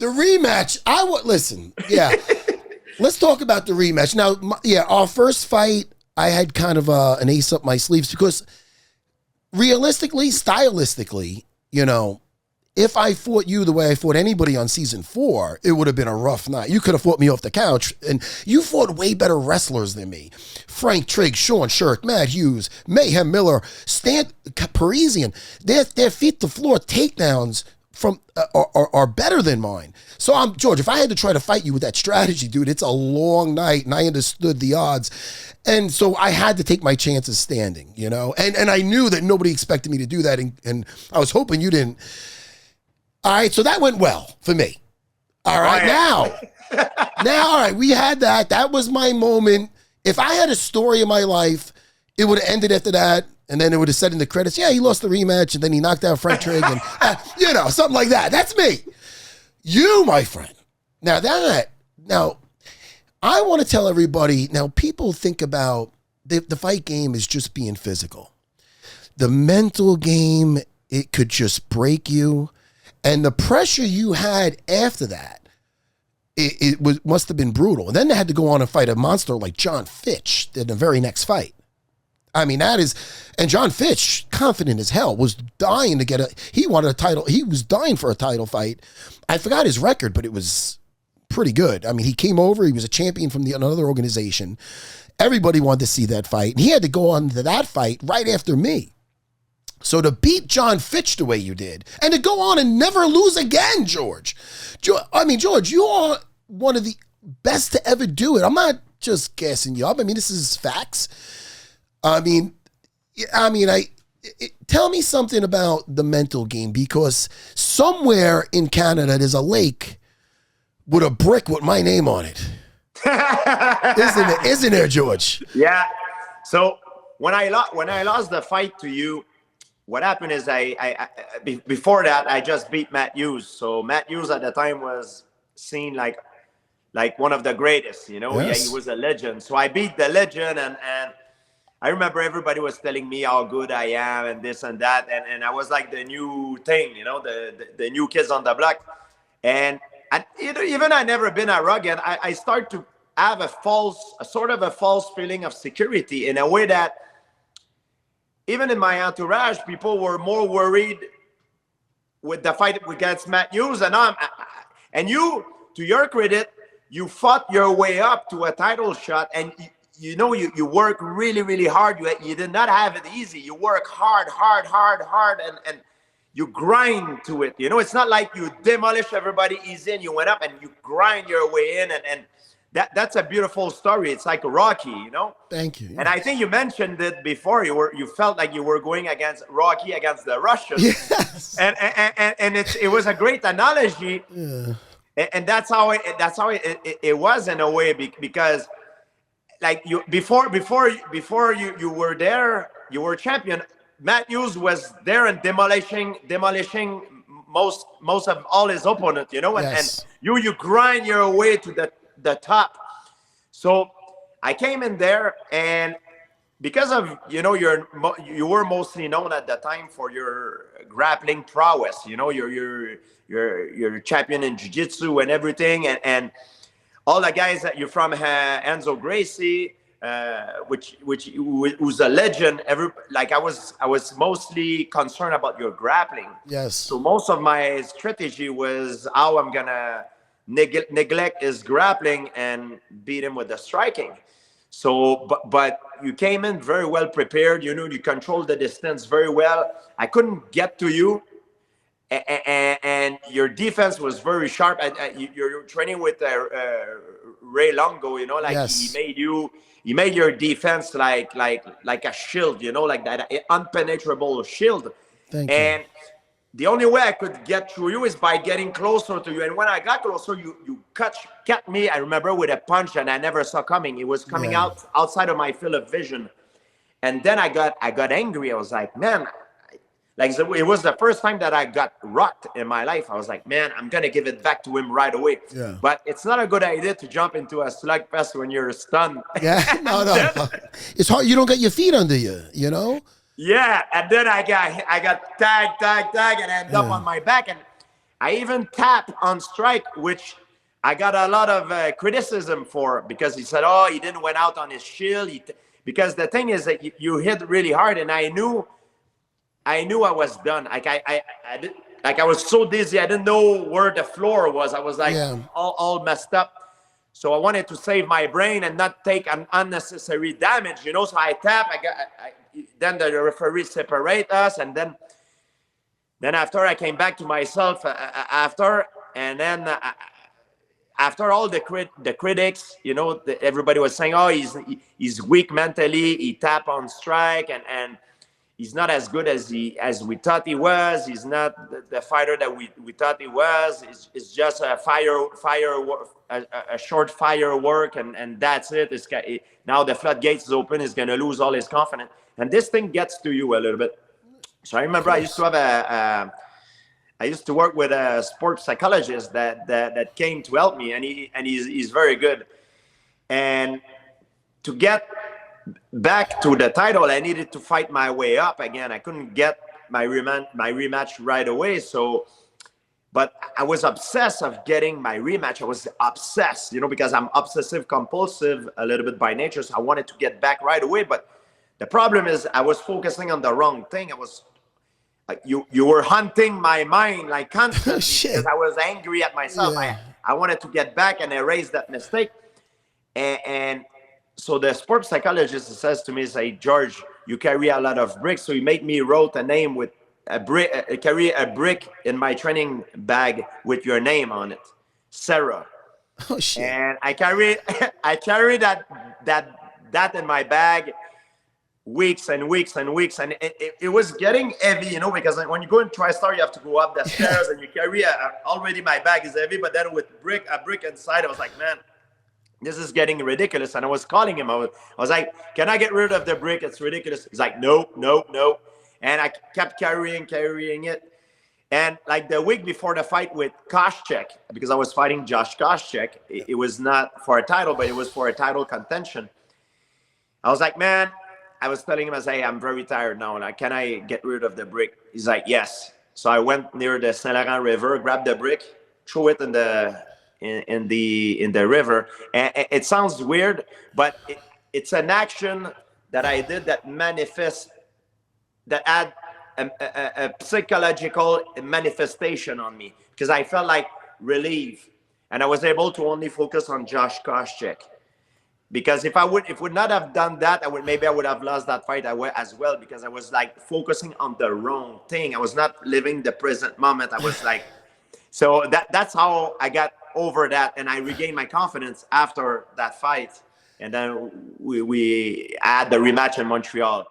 The rematch. Listen. Yeah. Let's talk about the rematch. Now, our first fight, I had kind of an ace up my sleeves because realistically, stylistically, if I fought you the way I fought anybody on season 4, it would have been a rough night. You could have fought me off the couch, and you fought way better wrestlers than me. Frank Trigg, Sean Shirk, Matt Hughes, Mayhem Miller, Stan Parisian. Their feet to floor takedowns are better than mine. So George, if I had to try to fight you with that strategy, dude, it's a long night, and I understood the odds. And so I had to take my chances standing, and I knew that nobody expected me to do that, and I was hoping you didn't. All right, so that went well for me. All right, now, all right, we had that. That was my moment. If I had a story in my life, it would have ended after that, and then it would have said in the credits, he lost the rematch, and then he knocked out Frank Trigg, and something like that. That's me. You, my friend. Now, I want to tell everybody, now people think about the fight game is just being physical. The mental game, it could just break you. And the pressure you had after that, must have been brutal. And then they had to go on and fight a monster like John Fitch in the very next fight. I mean, and John Fitch, confident as hell, was dying to he wanted a title. He was dying for a title fight. I forgot his record, but it was pretty good. I mean, he came over, he was a champion from another organization. Everybody wanted to see that fight. And he had to go on to that fight right after me. So to beat John Fitch the way you did, and to go on and never lose again, George. George, you are one of the best to ever do it. I'm not just gassing you up. I mean, this is facts. Tell me something about the mental game, because somewhere in Canada there's a lake with a brick with my name on it. Isn't there, George? Yeah. So when I lost the fight to you, what happened is before that I just beat Matt Hughes. So Matt Hughes at the time was seen like one of the greatest. Yes. Yeah, he was a legend. So I beat the legend, and I remember everybody was telling me how good I am and this and that, and I was like the new thing, the new kids on the block. And even I never been arrogant. I start to have a sort of a false feeling of security in a way that even in my entourage, people were more worried with the fight against Matt Hughes. And you, to your credit, you fought your way up to a title shot, and you work really, really hard. You did not have it easy. You work hard, and you grind to it. It's not like you demolish everybody easy and you went up, and you grind your way in, and that's a beautiful story. It's like a Rocky, Thank you. And I think you mentioned it before. You felt like you were going against Rocky against the Russians. Yes. And it was a great analogy. Yeah. And that's how it was in a way, because like before you were there, you were champion. Matt Hughes was there and demolishing most of all his opponents, Yes. And you grind your way to the top. So I came in there, and because of you were mostly known at the time for your grappling prowess. You're champion in jiu-jitsu and everything, and all the guys that you're from, Enzo Gracie, who's a legend. I was mostly concerned about your grappling. Yes. So most of my strategy was how I'm gonna neglect his grappling and beat him with the striking. So, but you came in very well prepared. You controlled the distance very well. I couldn't get to you, and your defense was very sharp. You're training with Ray Longo. Yes. He made your defense like a shield. Like that impenetrable shield. Thank you. And the only way I could get through you is by getting closer to you. And when I got closer, you cut me, I remember, with a punch, and I never saw coming. It was coming outside of my field of vision. And then I got angry. I was like, man, it was the first time that I got rocked in my life. I was like, man, I'm going to give it back to him right away. Yeah. But it's not a good idea to jump into a slugfest when you're stunned. Yeah, no. It's hard. You don't get your feet under you, Yeah, and then I got tagged, and I ended up on my back. And I even tap on strike, which I got a lot of criticism for, because he said, "Oh, he didn't went out on his shield." Because the thing is that you hit really hard, and I knew I was done. I did, like I was so dizzy, I didn't know where the floor was. I was like Yeah. all messed up. So I wanted to save my brain and not take an unnecessary damage, you know. So I tap. Then the referee separate us, and then after I came back to myself after, and then after all the critics, you know, everybody was saying, "Oh, he's weak mentally. He tap on strike, and he's not as good as we thought he was. He's not the fighter that we thought he was. It's just a a short firework, and that's it. Now the floodgates is open. He's gonna lose all his confidence, and this thing gets to you a little bit." So I remember I used to have I used to work with a sports psychologist that came to help me, and he's very good. And to get back to the title, I needed to fight my way up again. I couldn't get my rematch right away. So, but I was obsessed of getting my rematch. I was obsessed, you know, because I'm obsessive compulsive a little bit by nature. So I wanted to get back right away. But the problem is I was focusing on the wrong thing. I was you were hunting my mind like constantly because I was angry at myself. Yeah. I wanted to get back and erase that mistake. And so the sports psychologist says to me, "Say, George, you carry a lot of bricks." So he made me wrote a name with a brick, carry a brick in my training bag with your name on it, Serra. Oh shit. And I carry I carry that in my bag weeks and weeks and weeks, and it was getting heavy, you know, because when you go in TriStar, you have to go up the stairs, and you carry already my bag is heavy, but then with a brick inside, I was like, man, this is getting ridiculous. And I was calling him. I was like, can I get rid of the brick? It's ridiculous. He's like, no, no, no. And I kept carrying it. And like the week before the fight with Koscheck, because I was fighting Josh Koscheck, it was not for a title, but it was for a title contention. I was like, man, I was telling him, I was like, hey, I'm very tired now. Like, can I get rid of the brick? He's like, yes. So I went near the Saint Laurent River, grabbed the brick, threw it in the river. And it sounds weird, but it's an action that I did that had a psychological manifestation on me, because I felt like relief, and I was able to only focus on Josh Koscheck. Because if I would not have done that, I would have lost that fight as well, because I was like focusing on the wrong thing. I was not living the present moment. I was like, so that's how I got over that, and I regained my confidence after that fight. And then we had the rematch in Montreal.